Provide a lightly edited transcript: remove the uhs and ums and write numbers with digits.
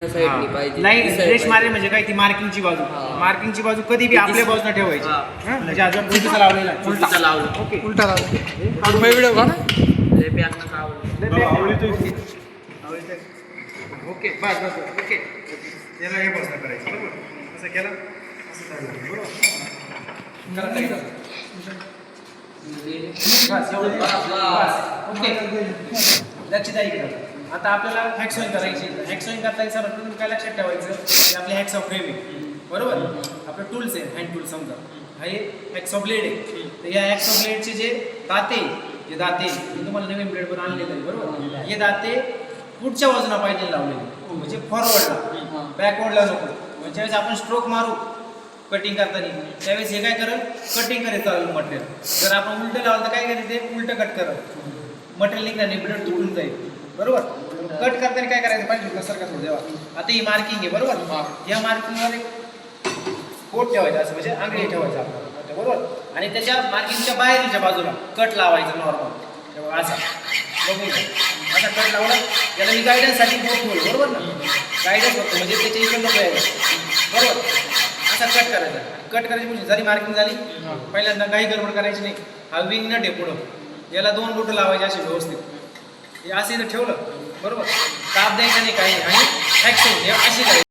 साईडनी पाहिजे. लाईन दिसायला फ्रेश पाहिजे. मारली म्हणजे काय ती मार्किंगची बाजू. मार्किंगची बाजू कधी बी आपल्या बाजूला ठेवायची. म्हणजे अजून उलटा लावलेला आहे. उलटा लावलं. ओके उलटा लावला. व्हिडिओ का लय प्यारनं लावलं. ओके बस बस बस. ओके त्याला हे बसणं करायचं बरोबर. असं केलं असं चाललं बरोबर. करा ताई. बस एवढं. बस ओके. लक्ष द्या इकडं. आता आपल्याला हॅक्सॉइंग करायची. हॅक्सॉइंग करताना सर्वात प्रथम काय लक्षात ठेवायचं की आपले हॅक्सॉ फ्रेम आहे बरोबर. आपलं टूल्स आहे हँड टूल समजा हे हॅक्सॉ ब्लेड आहे. तर या हॅक्सॉ ब्लेडचे जे दाते हे दाते मी तुम्हाला नवीन ब्लेड पण आणलेलं आहे बरोबर. हे दाते पुढच्या बाजूला पाहिजे लावलेले म्हणजे फॉरवर्डला बॅकवर्डला नको. म्हणजे ज्यावेळेस आपण स्ट्रोक मारू कटिंग करताना त्यावेळेस हे काय करेल कटिंग करेल चालू मटेरियल. जर आपण उलटं लावलं तर काय करेल ते उलटं कट करत मटेरियल निघणार नाही ब्लेड तुटून जाईल बरोबर. कट करताना काय करायचं पाहिजे सारखं थोडं देवा. आता ही मार्किंग आहे बरोबर. या मार्किंगवर एक कोट ठेवायचा असं म्हणजे आंगडी ठेवायचं आपल्याला बरोबर. आणि त्याच्या मार्किंगच्या बाहेरच्या बाजूला कट लावायचा नॉर्मल तेव्हा असा बघून असा कट लावला. याला मी गायडन्ससाठी बोट ठेवलं बरोबर ना. गायडन्स होतं म्हणजे त्याच्या इकडे नको यायचं बरोबर. असा कट करायचा. कट करायची म्हणजे जरी मार्किंग झाली पहिल्यांदा काही गडबड करायची नाही. हा विंग नट आहे पुढं याला 2 बोटं लावायचे असे व्यवस्थित. हे असं इथं ठेवलं बरोबर. दाब द्यायचा नाही काही नाही आणि हॅक्सॉइंग हे अशी करायची.